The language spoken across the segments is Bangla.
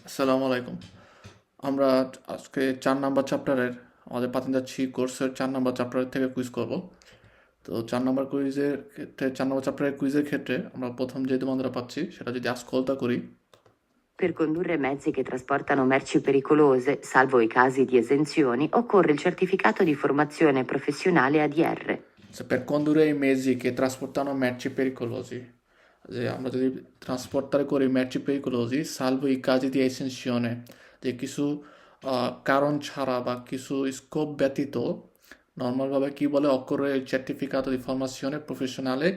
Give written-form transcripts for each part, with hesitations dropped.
আসসালামু আলাইকুম। আমরা আজকে 4 নাম্বার চ্যাপ্টারের আমাদের পাতেন্দাচ্ছি কোর্সের 4 নাম্বার চ্যাপ্টার থেকে কুইজ করব। তো 4 নাম্বার কুইজের ক্ষেত্রে 4 নাম্বার চ্যাপ্টারের কুইজের ক্ষেত্রে আমরা প্রথম যে দোমানটা পাচ্ছি সেটা যদি আস্কলতা করি। Per condurre mezzi che trasportano merci pericolose, salvo i casi di esenzioni, occorre il certificato di formazione professionale ADR. Per condurre i mezzi che trasportano merci pericolosi, যে আমরা যদি ট্রান্সপোর্টার করি merci pericolosi salvo i casi di esenzione, যে কিছু কারণ ছাড়া বা কিছু স্কোপ ব্যতীত নর্মালভাবে কি বলে occorre il certificato di formazione professionale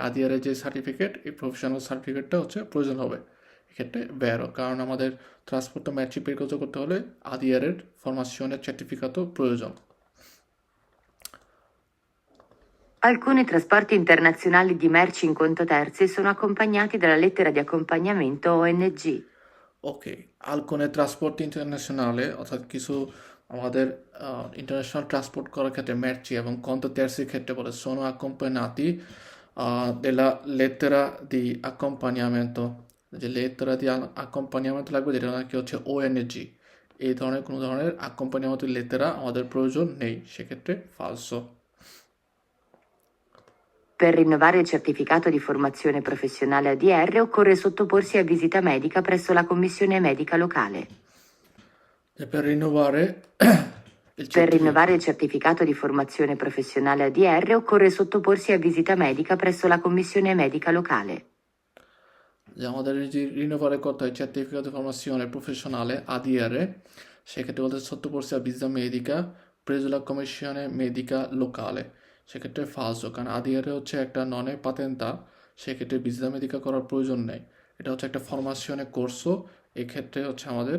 ADR যে সার্টিফিকেট, এই প্রফেশনাল সার্টিফিকেটটা হচ্ছে প্রয়োজন হবে এক্ষেত্রে ভেরো, কারণ আমাদের ট্রান্সপোর্টটা merci pericoloso করতে হলে ADR এর ফরমাশনের সার্টিফিকেটও প্রয়োজন। Alcuni trasporti internazionali di merci in conto terzi sono accompagnati dalla lettera di accompagnamento ONG. Okay, alcune trasporti internazionale অর্থাৎ কিছু আমাদের ইন্টারন্যাশনাল ট্রান্সপোর্ট করার ক্ষেত্রে merci এবং conto terzi ক্ষেত্রে বলে sono accompagnati della lettera di accompagnamento, যে lettera di accompagnamento লাগবে যেটা নাকি হচ্ছে ONG। এই ধরনের কোনো ধরনের accompagnamento lettera আমাদের প্রয়োজন নেই, সেক্ষেত্রে falso। Per rinnovare il certificato di formazione professionale ADR occorre sottoporsi a visita medica presso la commissione medica locale. Per rinnovare Per rinnovare il certificato di formazione professionale ADR occorre sottoporsi a visita medica presso la commissione medica locale. যে আমাদের যে রিনোভারে করতে হয় সার্টিফিকেট দি ফরমাশনে প্রফেশনালে ADR, সেক্ষেত্রে বলতে সত্তরপর্সিয়া ভিসা মেডিকা প্রেজুলা কমিশনে মেডিকা লোকালে, সেক্ষেত্রে ফালসো, কারণ ADR হচ্ছে একটা ননে পাতেন্তা, সেক্ষেত্রে ভিসা মেডিকা করার প্রয়োজন নেই। এটা হচ্ছে একটা ফরমাশনে কোর্সও, এক্ষেত্রে হচ্ছে আমাদের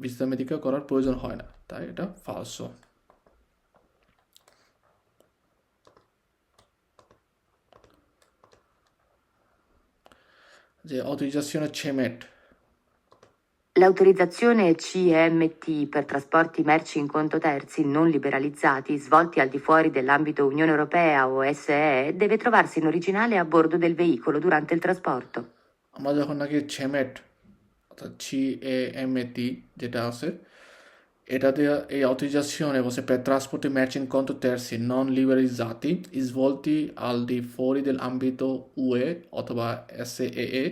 ভিসা মেডিকা করার প্রয়োজন হয় না, তাই এটা ফালসো। যে autorizzazione CEMET, L'autorizzazione CMT per trasporti merci in conto terzi non liberalizzati svolti al di fuori dell'ambito Unione Europea o SEE deve trovarsi in originale a bordo del veicolo durante il trasporto. আমরা যখন নাকি CEMET অর্থাৎ CEMET যেটা আছে, এটা দিয়ে এই autorizzazione per trasporti merci in conto terzi non liberalizzati svolti al di fuori dell'ambito UE অথবা SEE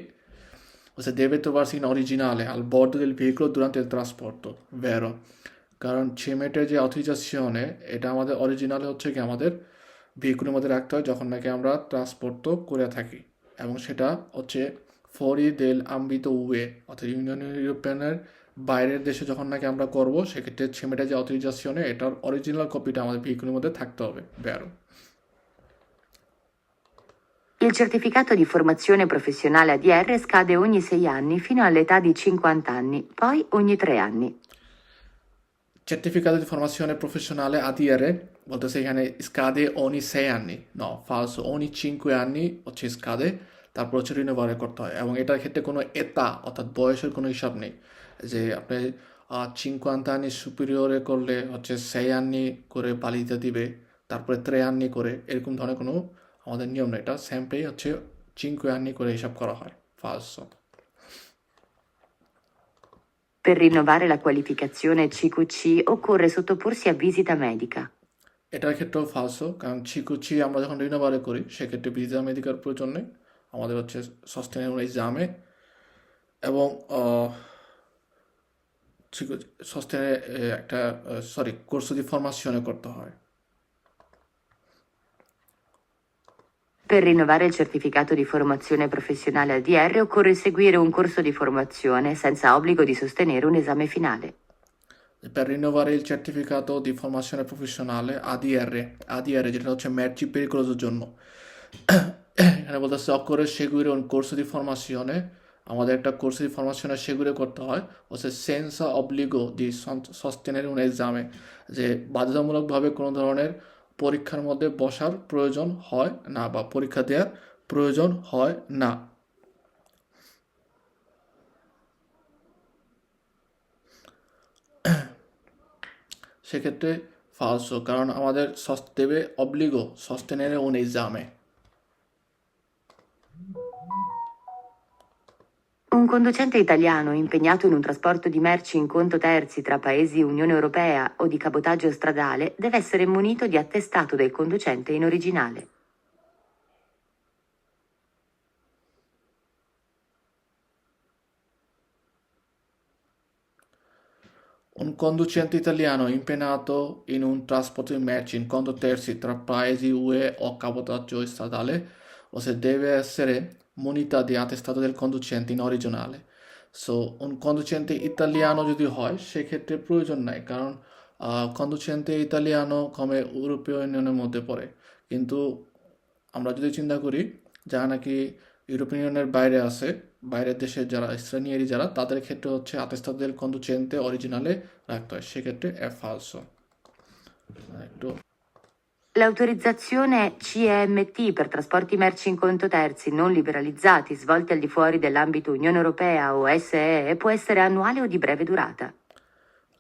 deve trovarsi in originale al bordo del veicolo durante il trasporto, vero, কারণ CEMET-এর যে autorizzazione এটা আমাদের অরিজিনালে হচ্ছে কি আমাদের ভেহিকুলের মধ্যে রাখতে হয় যখন নাকি আমরা ট্রান্সপোর্ট করে থাকি, এবং সেটা হচ্ছে fuori dell'ambito UE অর্থাৎ ইউনিয়ন ইউরোপিয়ানের বাইরের দেশে যখন নাকি আমরা করব, সেক্ষেত্রে CEMET-এর যে autorizzazione এটার অরিজিনাল কপিটা আমাদের ভেহিকুলের মধ্যে থাকতে হবে, vero। Il certificato di formazione professionale ADR scade ogni 6 anni fino all'età di 50 anni, poi ogni 3 anni. Certificato di formazione professionale ADR বলতেছে এখানে scade ogni 6 anni, no, falso, ogni 5 anni হচ্ছে scade, তারপর হচ্ছে রিনিউয়াল করতে হয়, এবং এটার ক্ষেত্রে কোনো এতা অর্থাৎ বয়সের কোনো হিসাব নেই, যে আপনি 50 anni superiore করলে হচ্ছে 6 anni করে validità দিবে, তারপরে 3 anni করে, এরকম ধরনের কোনো আমাদের নিয়ম নেই, এটা সেমটাই হচ্ছে 5 anni করে হিসাব করা হয়, falso। Per rinnovare la qualificazione CQC occorre sottoporsi a visita medica. এটার ক্ষেত্রেও ফালসো, কারণ চিকুচি আমরা যখন রিনোভারে করি সেক্ষেত্রে ভিসা মেডিকার প্রয়োজন নেই, আমাদের হচ্ছে সস্টেনেবল এক্সামে এবং সস্টেনে একটা কোর্স দি ফরমাশনে করতে হয়। Per rinnovare il certificato di formazione professionale ADR occorre seguire un corso di formazione senza obbligo di sostenere un esame finale. Per rinnovare il certificato di formazione professionale ADR যেটা হচ্ছে merci pericoloso জন্য, এখানে বলতেছে occorre seguire un corso di formazione, আমাদের একটা কোর্স দি ফরমাশনে সেগুলো করতে হয়, হচ্ছে senza obbligo di sostenere un esame, যে বাধ্যতামূলকভাবে কোনো ধরনের পরীক্ষার মধ্যে বসার প্রয়োজন হয় না বা পরীক্ষা দেওয়ার প্রয়োজন হয় না। সেক্ষেত্রে ফালসো, কারণ আমাদের দেবে অব্লিগো sostenere un esame। Un conducente italiano impegnato in un trasporto di merci in conto terzi tra paesi Unione Europea o di cabotaggio stradale deve essere munito di attestato del conducente in originale. Un conducente italiano impegnato in un trasporto di merci in conto terzi tra paesi UE o cabotaggio stradale o se deve essere munita di attestato del conducente in originale. So conducente ইতালিয়ানো যদি হয় সেক্ষেত্রে প্রয়োজন নাই কারণ conducente ইতালিয়ানো কমে ইউরোপীয় ইউনিয়নের মধ্যে পড়ে কিন্তু আমরা যদি চিন্তা করি যারা নাকি ইউরোপিয়ান ইউনিয়নের বাইরে আছে বাইরের দেশের যারা স্ট্রানিয়ারি যারা তাদের ক্ষেত্রে হচ্ছে attestato del conducente originale রাখতে হয় সেক্ষেত্রে è falso একটু L'autorizzazione CEMT per trasporti merci in conto terzi non liberalizzati svolti al di fuori dell'ambito Unione Europea o SEE può essere annuale o di breve durata.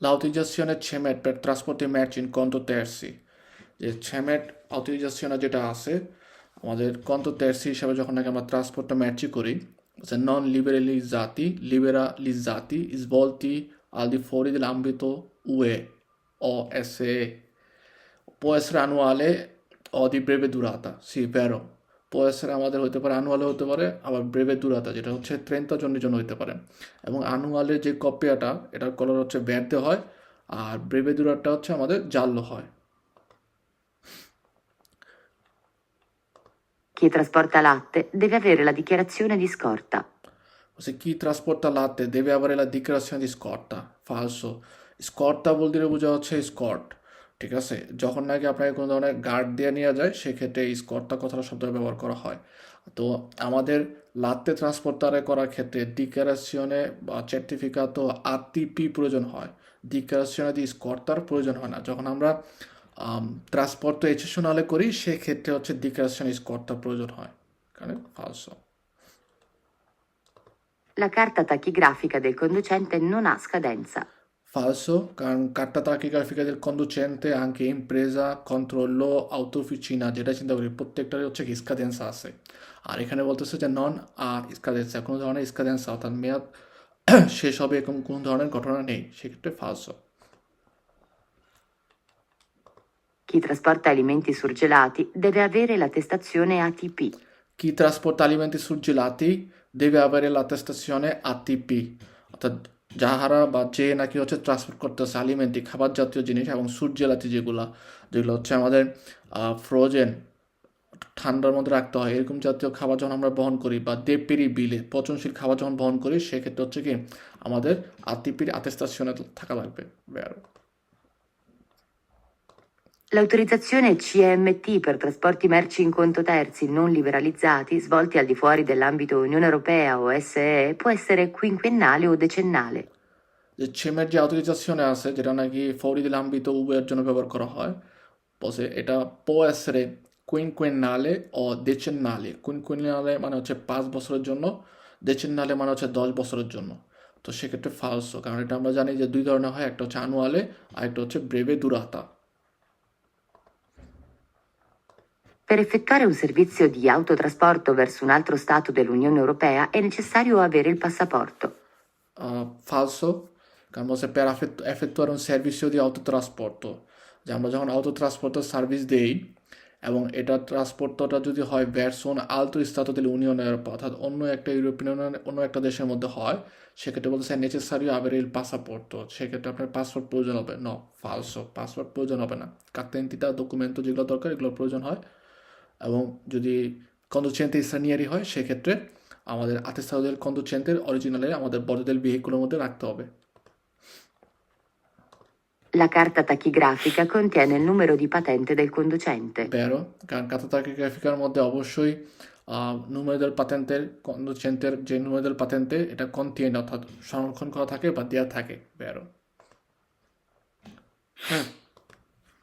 L'autorizzazione CEMET per trasporti merci in conto terzi যে CEMET autorizzazione যেটা আছে আমাদের conto terzi হিসাবে যখন নাকি আমরা ট্রান্সপোর্টটা merci করি se non liberalizzati svolti al di fuori dell'ambito UE o SE può essere annuale o di breve durata sì vero può essere আমাদের হতে পারে annuale হতে পারে আবার breve durata যেটা হচ্ছে 30 জনের জন্য হতে পারে এবং annuale যে কপিটা এটার কালার হচ্ছে verde হয় আর breve durata হচ্ছে আমাদের giallo হয় Chi trasporta latte deve avere la dichiarazione di scorta. se chi trasporta latte deve avere la dichiarazione di scorta falso scorta vuol dire বোঝা হচ্ছে স্কর্ট ঠিক আছে যখন নাকি আপনাকে কোনো ধরনের গার্ড দিয়ে নিয়ে যায় সেক্ষেত্রে এই স্কর্টটা কথাটা শব্দ ব্যবহার করা হয় তো আমাদের লাত্তে ট্রান্সপোর্টারে করার ক্ষেত্রে ডিক্লারেশনে বা সার্টিফিকাতো আরটিপি প্রয়োজন হয় ডিক্লারেশনে দি স্কর্টার প্রয়োজন হয় না যখন আমরা ট্রান্সপোর্ট এক্সেশনালে করি সেক্ষেত্রে হচ্ছে ডিক্লারেশন স্কর্টার প্রয়োজন হয় কারণ ফালসো La carta tachigrafica del conducente non ha scadenza. Falso, কারণ carta tachigrafica del conducente anche impresa controllo autofficina যেটা চিন্তা করি প্রত্যেকটারই হচ্ছে কি স্কাদেন্সা আছে আর এখানে বলতেছে যে নন স্কাদেন্সা কোনো ধরনের স্কাদেন্সা অর্থাৎ মেয়াদ শেষ হবে এরকম কোনো ধরনের ঘটনা নেই সেক্ষেত্রে falso Chi trasporta alimenti surgelati deve avere l'attestazione ATP. Chi trasporta alimenti surgelati deve avere l'attestazione ATP অর্থাৎ যাহারা বা যে নাকি হচ্ছে ট্রান্সপোর্ট করতেছে আলিমেন্টি খাবার জাতীয় জিনিস এবং সুরজেলাতি যেগুলো হচ্ছে আমাদের ফ্রোজেন ঠান্ডার মধ্যে রাখতে হয় এরকম জাতীয় খাবার যখন আমরা বহন করি বা দেপেরি বিলে পচনশীল খাবার যখন বহন করি সেক্ষেত্রে হচ্ছে কি আমাদের আতিপির attestazione থাকা লাগবে Vero. L'autorizzazione CMT per trasporti merci in conto terzi non liberalizzati svolti al di fuori dell'ambito Unione Europea o SEE può essere quinquennale o decennale. যে ছেমের যে autorizzazione আছে যেটা নাকি ফৌরি dell'ambito UE এর জন্য ব্যবহার করা হয় বসে এটা può essere quinquennale o decennale quinquennale মানে হচ্ছে 5 বছরের জন্য decennale মানে হচ্ছে 10 বছরের জন্য তো সেক্ষেত্রে ফালসো কারণ এটা আমরা জানি যে দুই ধরনের হয় একটা হচ্ছে annuale আর একটা হচ্ছে breve durata Per effettuare un servizio di autotrasporto verso un altro Stato dell'Unione Europea è necessario avere il passaporto. Falso, কারণ বলছে per effettuare un servizio di autotrasporto যে আমরা যখন autotrasporto সার্ভিস দেই এবং এটা ট্রান্সপোর্টটা যদি হয় verso un altro Stato dell'Unione Europea অর্থাৎ অন্য একটা ইউরোপিয়ান ইউনিয়ন অন্য একটা দেশের মধ্যে হয় সেক্ষেত্রে বলতেছে necessario avere il passaporto সেক্ষেত্রে আপনার পাসপোর্ট প্রয়োজন হবে no falso পাসপোর্ট প্রয়োজন হবে না carta d'identità documento যেগুলো দরকার এগুলো প্রয়োজন হয় এবং যদি conducente stranieri হয় সেক্ষেত্রে আমাদের attestato del conducente originale আমাদের body del veicolo মধ্যে রাখতে হবে La carta tachigrafica contiene il numero di patente del conducente. Vero, কারণ carta tachigrafica মধ্যে অবশ্যই numero del patente conducenter যে numero del patente এটা contiene অর্থাৎ সংরক্ষণ করা থাকে বা দেয়া থাকে vero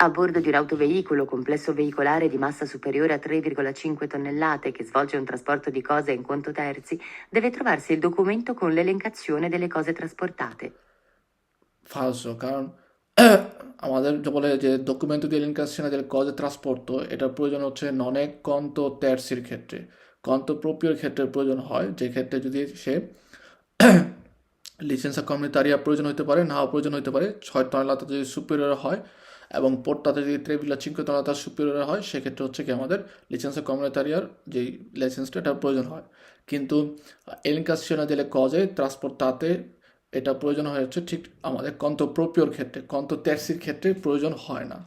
A bordo di un autoveicolo complesso veicolare di massa superiore a 3,5 tonnellate che svolge un trasporto di cose in conto terzi, deve trovarsi il documento con l'elencazione delle cose trasportate. Falso, কারণ আমাদের যে বলে যে documento di elencazione delle cose trasporto এটার প্রয়োজন হচ্ছে non è conto terziর ক্ষেত্রে conto proprio ক্ষেত্রে প্রয়োজন হয় যে ক্ষেত্রে যদি সে licenza comunitaria প্রয়োজন হতে পারে, নাও প্রয়োজন হতে পারে। 6 টনেলাতা যদি সুপিরিয়র হয় এবং পোর্টাতে যদি 3,5 টনেলাতা সুপিরিয়র হয়, সেক্ষেত্রে হচ্ছে কি আমাদের licenza comunitariaর যেই লাইসেন্সটা এটা প্রয়োজন হয়। কিন্তু elencazione delle cose trasportate এটা প্রয়োজন হয় হচ্ছে ঠিক আমাদের conto proprioর ক্ষেত্রে, conto terziর ক্ষেত্রে প্রয়োজন হয় না।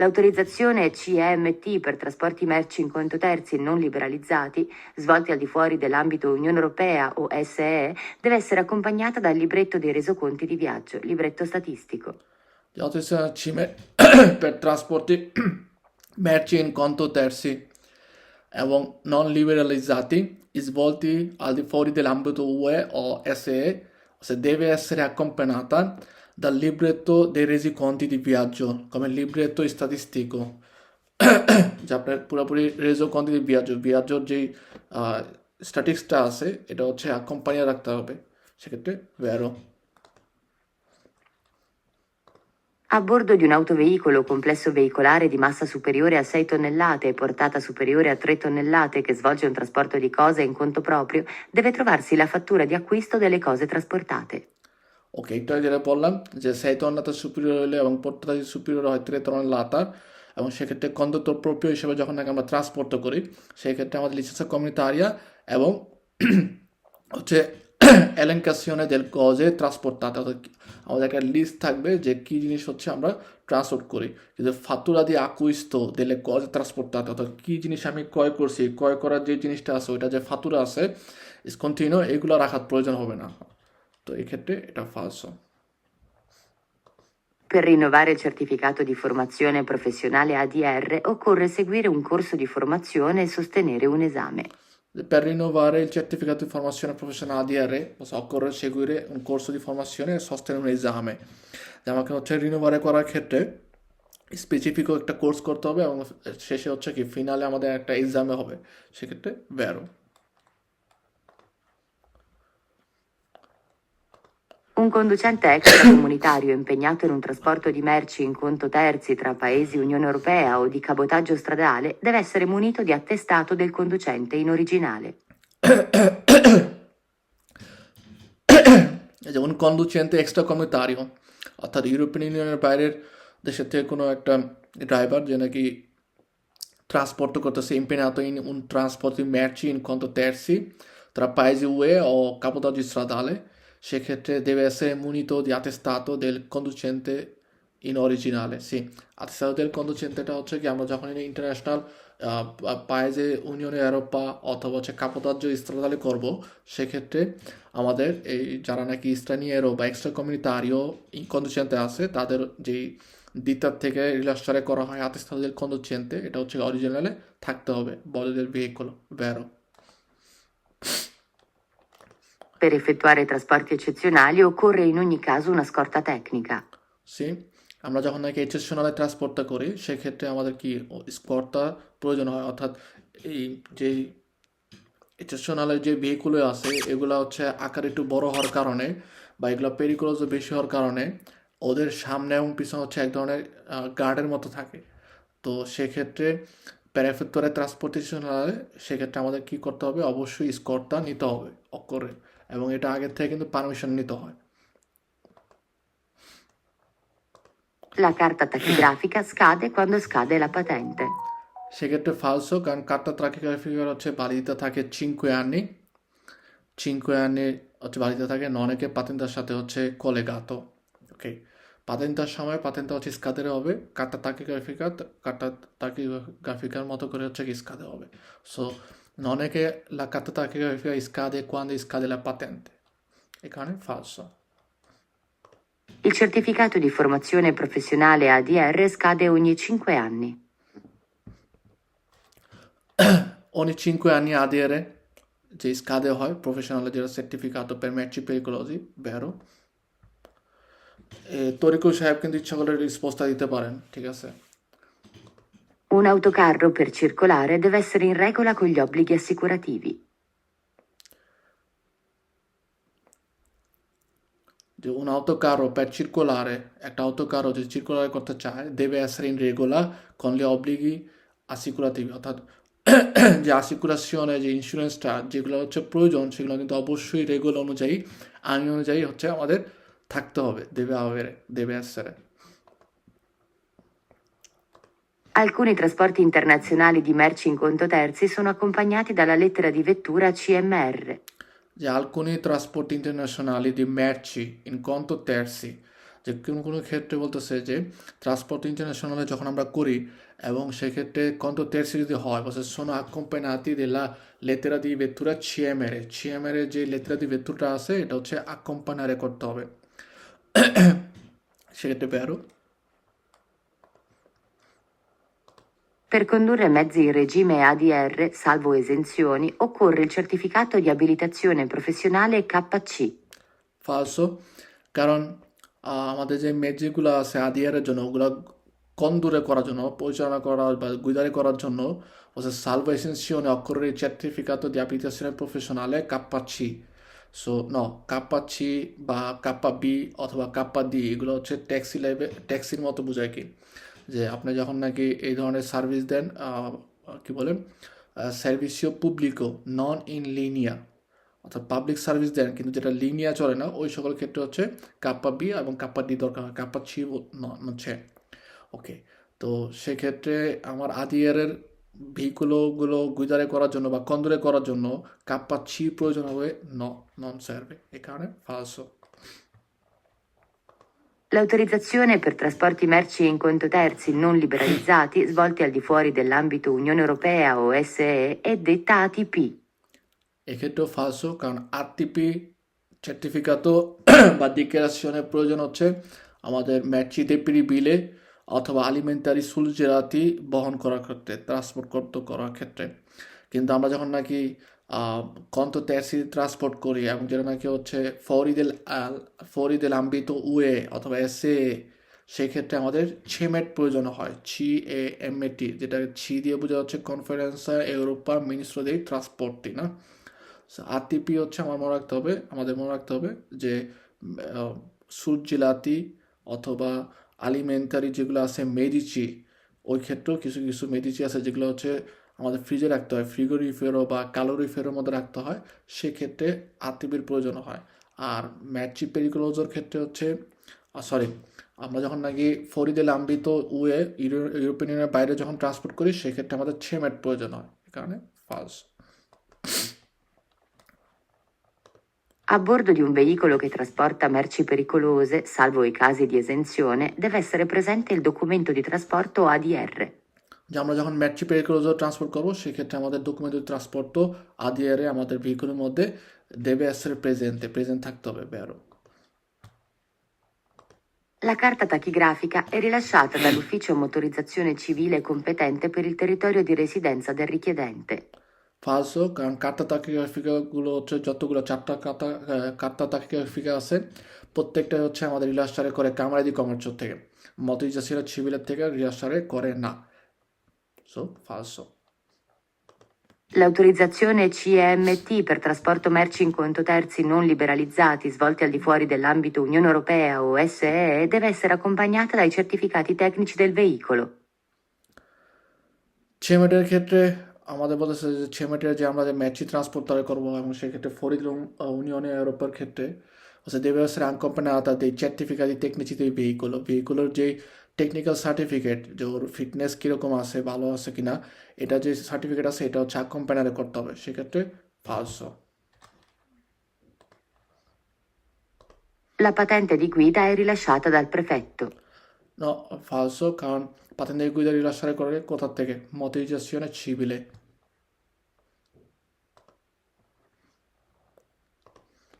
L'autorizzazione CEMT per trasporti merci in conto terzi non liberalizzati, svolti al di fuori dell'ambito Unione Europea o SEE, deve essere accompagnata dal libretto dei resoconti di viaggio, libretto statistico. L'autorizzazione CIME per trasporti merci in conto terzi এবং non liberalizzati svolti al di fuori dell'ambito UE o SE se deve essere accompagnata dal libretto dei resoconti di viaggio come libretto statistico যা আপনার পুরোপুরি রেজোকন্তি di viaggio viaggioর যেই স্ট্যাটিক্সটা আছে এটা হচ্ছে accompagna রাখতে হবে, সেক্ষেত্রে vero. A bordo di un autoveicolo complesso veicolare di massa superiore a 6 tonnellate e portata superiore a 3 tonnellate che svolge un trasporto di cose in conto proprio, deve trovarsi la fattura di acquisto delle cose trasportate. ওকে, এটা যেটা বললাম যে 6 টনেলাতা সুপিরিয়র হলে এবং পোর্টাতা যদি সুপিরিয়র হয় 3 টনেলাতা এবং সেক্ষেত্রে কন্দোত্তর প্রপ্রিয় হিসেবে যখন নাকি আমরা ট্রান্সপোর্ট করি, সেই ক্ষেত্রে আমাদের licenza comunitaria এবং হচ্ছে elencazione del cose trasportate, অর্থাৎ আমাদের একটা লিস্ট থাকবে যে কি জিনিস হচ্ছে আমরা ট্রান্সপোর্ট করি। কিন্তু ফাতুরা দিয়ে acquisto delle cose trasportate, অর্থাৎ কি জিনিস আমি ক্রয় করছি, ক্রয় করার যে জিনিসটা আছে ওইটা যে ফাতুরা আছে স্কন্টিনিউ, এগুলো রাখার প্রয়োজন হবে না। তো এই ক্ষেত্রে এটা falso. Per rinnovare il certificato di formazione professionale ADR occorre seguire un corso di formazione e sostenere un esame. Per rinnovare il certificato di formazione professionale ADR occorre seguire un corso di formazione e sostenere un esame. আমাকে হচ্ছে রিনোভারে করার ক্ষেত্রে স্পেসিফিক একটা কোর্স করতে হবে এবং শেষে হচ্ছে কি ফিনালে আমাদের একটা এক্সামে হবে, সেক্ষেত্রে vero. Un conducente extracomunitario impegnato in un trasporto di merci in conto terzi tra paesi Unione Europea o di cabotaggio stradale deve essere munito di attestato del conducente in originale. যেমন conducente extracomunitario, অর্থাৎ ইউরোপিয়ান ইউনিয়নের বাইরের দেশের থেকে কোনো একটা ড্রাইভার যে নাকি ট্রান্সপোর্ট করতেছে impegnato in un trasporto di merci in conto terzi tra paesi UE o cabotaggio stradale, সেক্ষেত্রে deve essere munito di attestato del conducente in originale. Sì, attestato del conducenteটা হচ্ছে কি আমরা যখন ইন্টারন্যাশনাল পায়েজে ইউনিয়ন ইউরোপা অথবা হচ্ছে কাবোতাজ্য স্ট্রাদালে করব, সেক্ষেত্রে আমাদের এই যারা নাকি স্ট্রানিয়েরো বা এক্সট্রা কমিউনিটারিও কন্ডুচেন্তে আছে তাদের যেই দ্বিতার থেকে রিলাস্টারে করা হয় attestato del conducente, এটা হচ্ছে অরিজিনালে থাকতে হবে body del veicolo, vero. Per effettuare trasporti eccezionali occorre in ogni caso una scorta tecnica. Sì, আমরা যখন নাকি এক্সেপশনাল ট্রান্সপোর্টটা করি সেক্ষেত্রে আমাদের কি স্কোরটা প্রয়োজন হয়, অর্থাৎ এই যে এক্সেপশনালের যে ভেহিকুলো আছে এগুলো হচ্ছে আকার একটু বড় হওয়ার কারণে বা এগুলো পেরিকুলোজও বেশি হওয়ার কারণে ওদের সামনে এবং পিছনে হচ্ছে এক ধরনের গার্ডের মতো থাকে। তো সেক্ষেত্রে প্যারাফেক্টরে ট্রান্সপোর্টেশনালে সেক্ষেত্রে আমাদের কি করতে হবে, অবশ্যই স্কোরটা নিতে হবে অকরে, এবং এটা আগের থেকে কিন্তু পারমিশন নিতে হয়। La carta tachigrafica scade quando scade la patente. সেক্ষেত্রে ফালসো, কারণ কার্তা ট্রাকিগ্রাফিকার হচ্ছে validità থাকে 5 anni, 5 anni হচ্ছে validità থাকে, non è che patentaর সাথে হচ্ছে collegato, ওকে। পাতেন্টার সময় পাতেন্টা হচ্ছে স্কাদের হবে, কার্তা তাকিগ্রাফিকার মতো করে হচ্ছে কি স্কাদে হবে। So non è che la carta tachigrafica scade quando scade la patente, এখানে falso. Il certificato di formazione professionale ADR scade ogni 5 anni. Ogni 5 anni ADR যে স্কাদে হয় প্রফেশনাল যেটা সার্টিফিকাto per merci pericolosi, vero. Tarikul সাহেব কিন্তু ইচ্ছা করলে রিসপোস্টটা দিতে পারেন, ঠিক আছে। Un autocarro per circolare deve essere in regola con gli obblighi assicurativi. যে un autocarro per circolare, একটা autocarro যে circolare করতে চায় deve essere in regola con gli obblighi assicurativi অর্থাৎ যে আসিকুরাশনে যে ইন্স্যুরেন্সটা যেগুলো হচ্ছে প্রয়োজন সেগুলো কিন্তু অবশ্যই রেগুল অনুযায়ী আইন অনুযায়ী হচ্ছে আমাদের থাকতে হবে, deve essere. Alcuni trasporti internazionali di merci in conto terzi sono accompagnati dalla lettera di vettura CMR. যে alcuni trasporti internazionali di merci in conto terzi, যে কোনো ক্ষেত্রে বলতেছে যে ট্রান্সপোর্ট ইন্টারন্যাশনালে যখন আমরা করি এবং সেক্ষেত্রে কন্টো terzi যদি হয় বলছে sono accompagnati della lettera di vettura CMR. CMR যে lettera di vettura আছে এটা হচ্ছে accompagnare করতে হবে সেক্ষেত্রে vero. Per condurre mezzi in regime ADR, salvo esenzioni, occorre il certificato di abilitazione professionale KC. ফালসো, কারণ আমাদের যে মেজিকগুলো আছে আদিয়ারের জন্য ওগুলো কন্দুরে করার জন্য পরিচালনা করা বা গুইদারি করার জন্য হচ্ছে সালভো এসেনসিওনে occorre il certificato di abilitazione professionale KC. So কাপ্পাচ্ছি বা কাপ্পা বি অথবা কাপ্পা ডি এগুলো হচ্ছে ট্যাক্সির মতো বোঝায় কি, যে আপনি যখন নাকি এই ধরনের সার্ভিস দেন কি বলেন সার্ভিসিও পুবলিকো নন ইন লিনিয়া, অর্থাৎ পাবলিক সার্ভিস দেন কিন্তু যেটা লিনিয়া চলে না ওই সকল ক্ষেত্রে হচ্ছে কাপ্পা বি এবং কাপ্পা ডি দরকার হয়, কাপ্পা ছি হচ্ছে ওকে। তো সেক্ষেত্রে আমার আদিয়ারের ভেহিকুলগুলো গুইদারে করার জন্য বা কন্দরে করার জন্য কাপ্পা ছি প্রয়োজন হবে, নন সার্ভে, এই কারণে ফালসো। L'autorizzazione per trasporti merci in conto terzi non liberalizzati svolti al di fuori dell'ambito Unione Europea o SE è detta ATP. এক্ষেত্রেও ফালসো, কারণ আরটিপি সার্টিফিকাতো বা ডিক্লারেশনের প্রয়োজন হচ্ছে আমাদের ম্যাচি দেপিরি বিলে অথবা আলিমেন্টারি সুলজেরাতি বহন করার ক্ষেত্রে ট্রান্সপোর্ট করার ক্ষেত্রে। কিন্তু আমরা যখন নাকি কন্তো terzi ট্রান্সপোর্ট করি এবং যেটা নাকি হচ্ছে ফরিদেল আম্বিত উয়ে অথবা এসএ, সেক্ষেত্রে আমাদের ছেমেট প্রয়োজন হয়, CEMET, যেটা ছি দিয়ে বোঝা হচ্ছে কনফারেন্সা ইউরোপা মিনিস্ট্রো দেই ট্রান্সপোর্টি না। আরটিপি হচ্ছে আমাদের মনে রাখতে হবে যে সুরজিলাতি অথবা আলিমেন্টারি যেগুলো আছে মেডিচি, ওই ক্ষেত্রেও কিছু কিছু মেডিচি আছে যেগুলো হচ্ছে আমাদের ফ্রিজে রাখতে হয়, ফ্রিগোরিফেরো বা ক্যালোরিফেরোর মধ্যে রাখতে হয়, সেক্ষেত্রে আরটিপির প্রয়োজন হয়। আর ম্যাচি পেরিকুলোজোর ক্ষেত্রে হচ্ছে আমরা যখন নাকি ফরিদেল আম্বিত উয়ে ইউরোপিয়ান ইউনিয়নের বাইরে যখন ট্রান্সপোর্ট করি সেক্ষেত্রে আমাদের ছেমেট প্রয়োজন হয়, এই কারণে ফালস। A bordo di un veicolo che trasporta merci pericolose, salvo i casi di esenzione, deve essere presente il documento di trasporto ADR. যে আমরা যখন ম্যাচি পেরিকুলোজো ট্রান্সপোর্ট করবো সেক্ষেত্রে আমাদের ডকুমেন্ট ট্রান্সপোর্টও আদিয়ারে আমাদের ভেহিকুলের মধ্যে দেবে এসের প্রেজেন্ট থাকতে হবে বেরো। La carta tachigrafica è rilasciata dall'ufficio motorizzazione civile competente per il territorio di residenza del richiedente. ফালসো, কারণ কার্তা তাকিগ্রাফিকাগুলো হচ্ছে যতগুলো কার্তা তাকিগ্রাফিকা আছে প্রত্যেকটা হচ্ছে আমাদের রিলাস্টারে করে কামারা দি কমার্চ থেকে, মতোরিজাসিরা সিভিলের থেকে রিলাস্টারে করে না, so ফালসো। L'autorizzazione CEMT per trasporto merci in conto terzi non liberalizzati svolti al di fuori dell'ambito Unione Europea o SE deve essere accompagnata dai certificati tecnici del veicolo. ছেমেটের ক্ষেত্রে আমাদের বলতেছে যে ছেমেটের যে আমরা যে ম্যাচি ট্রান্সপোর্ট তারা করবো এবং সেক্ষেত্রে ফরিদ ইউনিয়নে ইউরোপের ক্ষেত্রে deve essere accompagnata dei certificati tecnici dei vehiculoর যে টেকনিক্যাল সার্টিফিকেট যে ওর ফিটনেস কীরকম আছে ভালো আছে কিনা এটা যে সার্টিফিকেট আছে এটা হচ্ছে accompagnare করতে হবে, সেক্ষেত্রে ফালসো। La patente di guida è rilasciata dal prefetto. No, falso, কারণ patente di guida rilasciare করে কোথা থেকে, motorizzazione civile.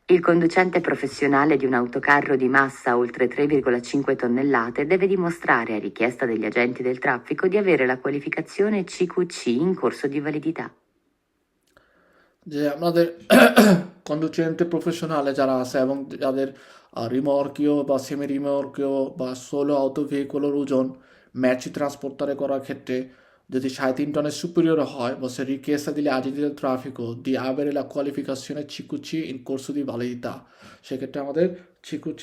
Il conducente professionale di un autocarro di massa oltre 3,5 tonnellate deve dimostrare, a richiesta degli agenti del traffico, di avere la qualificazione CQC in corso di validità. যে আমাদের কন্ডুচেন্টে প্রফেশনালে যারা আছে এবং যাদের রিমর্কিও বা সেমি রিমর্কিও বা সোলো অটো ভেহিকুলের ওজন ম্যাচি ট্রান্সপোর্টারে করার ক্ষেত্রে যদি 3.5 টনের সুপিরিয়র হয় বসে richiesta degli agenti del traffico di avere la qualificazione CQC in corso di validità, সেক্ষেত্রে আমাদের CQC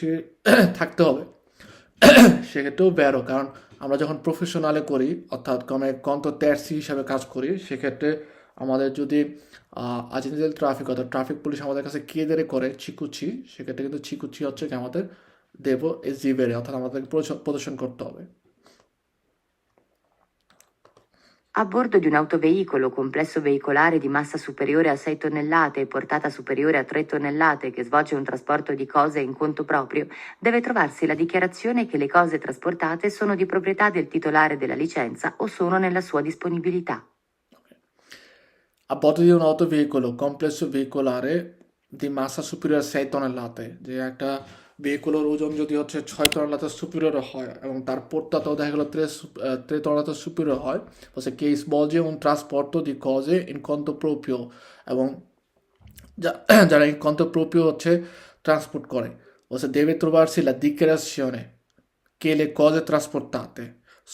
থাকতে হবে। সেক্ষেত্রেও ভ্যারো, কারণ আমরা যখন প্রফেশনালে করি অর্থাৎ কোনো কন্ত তেরসি হিসাবে কাজ করি, সেক্ষেত্রে আমাদের যদি আজিনজেল ট্রাফিক অর্থাৎ ট্রাফিক পুলিশ আমাদের কাছে কিয়েদেরে করে চিকুচি, সেক্ষেত্রে কিন্তু চিকুচি হচ্ছে কি আমাদের দেবো এজিবেরে, অর্থাৎ আমাদের প্রদর্শন করতে হবে। A bordo di un autoveicolo complesso veicolare di massa superiore a 6 tonnellate e portata superiore a 3 tonnellate che svolge un trasporto di cose in conto proprio, deve trovarsi la dichiarazione che le cose trasportate sono di proprietà del titolare della licenza o sono nella sua disponibilità. A bordo di un autoveicolo complesso veicolare di massa superiore a 6 tonnellate, যে একটা ভেহিকুলের ওজন যদি হচ্ছে 6 টনেলাতের সুপিরিয়র হয় এবং তার পোর্টাটাও দেখা গেল 3 টনেলাতের সুপিরিয়র হয়, forse che svolge un trasporto di cose in conto proprio, এবং যারা in conto proprio হচ্ছে ট্রান্সপোর্ট করে, forse deve trovarsi la dichiarazione che le cose trasportate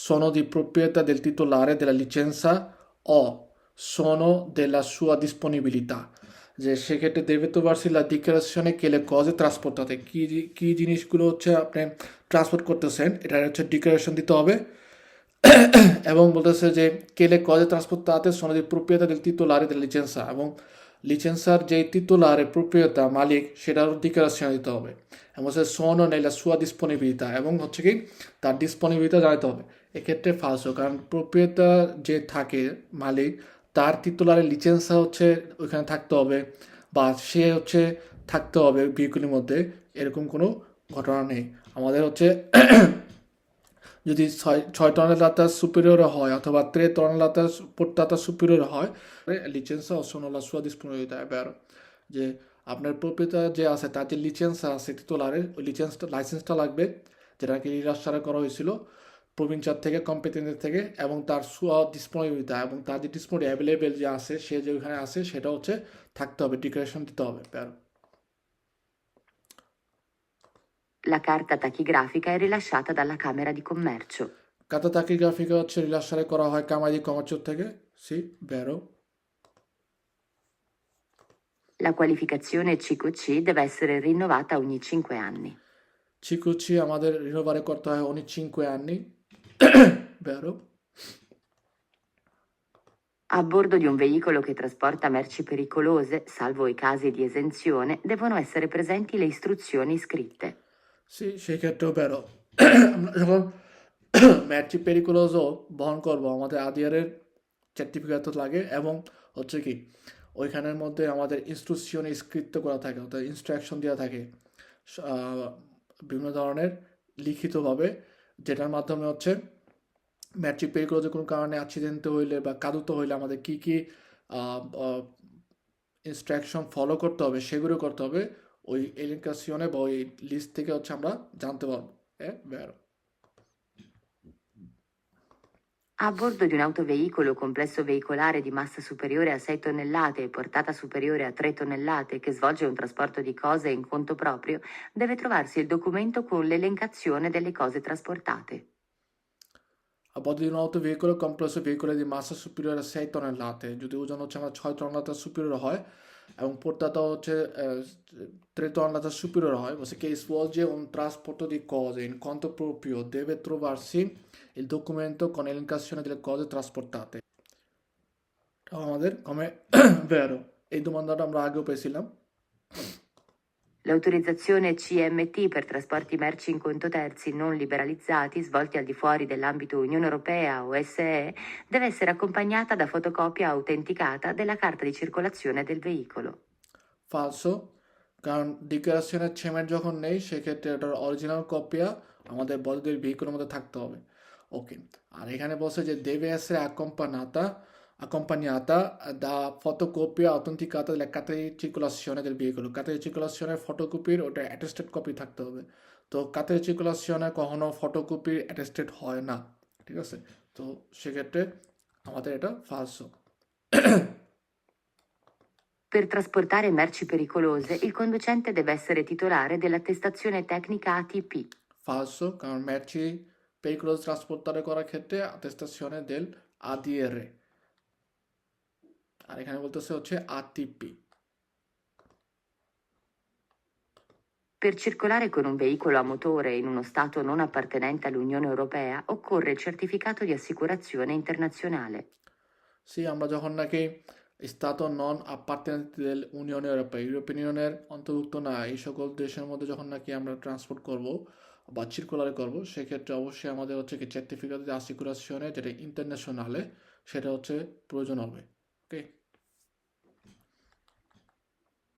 sono di proprietà del titolare della licenza o sono della sua disponibilità, যে সেক্ষেত্রে দেবে তো পারছিলা ডিক্লারেশনে কেলে কজে ট্রান্সপোর্টাতে কি জিনিসগুলো হচ্ছে আপনি ট্রান্সপোর্ট করতেছেন, এটা হচ্ছে ডিক্লারেশন দিতে হবে। এবং বলতেছে যে কেলে কজে ট্রান্সপোর্টাতে sono di proprietà del titolare della licenza, এবং লিচেন্সার যে titolare proprietà মালিক সেটারও ডিক্লারেশন দিতে হবে, এবং হচ্ছে sono nella sua disponibilità, এবং হচ্ছে কি তার ডিসপনিবিলিটা জানাতে হবে। এক্ষেত্রে ফালসো, কারণ প্রপ্রিয়তা যে থাকে মালিক, তার titolare লিচেন্সা হচ্ছে ওইখানে থাকতে হবে বা সে হচ্ছে থাকতে হবে ভেহিকুলের মধ্যে, এরকম কোনো ঘটনা নেই। আমাদের হচ্ছে যদি 6 টনেলাতা সুপিরিয়র হয় অথবা 3 টনেলাতা portata superiore হয়, licenza o sono la sua disponibilità, è vero, যে আপনার প্রপ্রিয়তা যে আছে তার যে লিচেন্সা আছে টিতুলারের, ওই লাইসেন্সটা লাগবে, যেটা নাকি রিরাস্টারে করা হয়েছিল প্রভিনচার থেকে, কম্পিটেন্টের থেকে, এবং তার সুয়া ডিসপোনিবিলিটা এবং তার যে ডিসপোনি অ্যাভেলেবেল যে আছে, সে যে ওখানে আছে সেটা হচ্ছে থাকতে হবে, ডিক্লারেশন দিতে হবে। La carta tachigrafica è rilasciata dalla Camera di Commercio. কাতা তাকিগ্রাফিকে হচ্ছে রিলাস্টারে করা হয় কামাদি কমার্চুর থেকে, সি ভ্যারো। La qualificazione CQC deve essere rinnovata ogni 5 anni. চিকুচি আমাদের রিনোভারে করতে হয় ogni 5 anni, vero? A bordo di un veicolo che trasporta merci pericolose, salvo i casi di esenzione, devono essere presenti le istruzioni scritte. সি সেই ক্ষেত্রেও ভ্যারো। আমরা যখন ম্যাচি পেরিকুলোজও বহন করব, আমাদের আদিয়ারের সার্টিফিকেট তো লাগে, এবং হচ্ছে কি ওইখানের মধ্যে আমাদের ইনস্ট্রুকশন স্ক্রিপ্ট করা থাকে, অর্থাৎ ইনস্ট্রাকশন দেওয়া থাকে বিভিন্ন ধরনের লিখিতভাবে, যেটার মাধ্যমে হচ্ছে ম্যাচি পেরিকুলোজের কোনো কারণে অ্যাক্সিডেন্ট হইলে বা কাদুত হইলে আমাদের কী কী ইনস্ট্রাকশন ফলো করতে হবে সেগুলো করতে হবে, ওই এলিকাসিয়নে বা ওই লিস্ট থেকে হচ্ছে আমরা জানতে পারবো। ভ্যারো। A bordo di un autoveicolo complesso veicolare di massa superiore a 6 tonnellate e portata superiore a 3 tonnellate che svolge un trasporto di cose in conto proprio, deve trovarsi il documento con l'elencazione delle cose trasportate. A bordo di un autoveicolo complesso veicolo di massa superiore a 6 tonnellate, যদি ওজন হচ্ছে আমরা 6 টনেলাতে সুপিরিয়র হয় এবং পোর্টাটা হচ্ছে 3 tonnellate superiore হয়, che svolge un trasporto di cose in conto proprio deve trovarsi il documento con elencazione delle cose trasportate. আমাদের come vero, এই domandaটা আমরা আগেও পেয়েছিলাম। L'autorizzazione CMT per trasporti merci in conto terzi non liberalizzati svolti al di fuori dell'ambito Unione Europea o SE deve essere accompagnata da fotocopia autenticata della carta di circolazione del veicolo. ফালসো, কারণ ডিক্লারেশনের ছেমের যখন নেই সেক্ষেত্রে এটার অরিজিনাল কপিয়া আমাদের বডিদের ভেহিকুলের মধ্যে থাকতে হবে। ওকে, আর এখানে বলছে যে deve essere accompagnata da fotocopia autenticata della carta di circolazione del veicolo, carta di circolazione ফটোকপির ওটা অ্যাটেস্টেড কপি থাকতে হবে। তো carta di circolazione কখনো ফটোকপির অ্যাটেস্টেড হয় না, ঠিক আছে? তো সেক্ষেত্রে আমাদের এটা ফালসো। Per trasportare merci pericolose, il conducente deve essere titolare dell'attestazione tecnica ATP. ফালসো, কারণ ম্যাচি পেরিকুলোস ট্রান্সপোর্টারে করার ক্ষেত্রে attestazione del ADR, আর এখানে বলতেছে হচ্ছে ATP। Per circolare con un veicolo a motore in uno stato non appartenente all'Unione Europea occorre il certificato di assicurazione internazionale. সি আমরা যখন নাকি স্টাতো নন অ্যাপার্টেন্ট del Unione Europea ইউরোপিয়ান ইউনিয়নের অন্তর্ভুক্ত না এই সকল দেশের মধ্যে যখন নাকি আমরা ট্রান্সপোর্ট করব বা সার্কুলার করব সেক্ষেত্রে অবশ্যই আমাদের হচ্ছে কি সার্টিফিকাto di assicurazione যেটা ইন্টারন্যাশনালে সেটা হচ্ছে প্রয়োজন হবে ওকে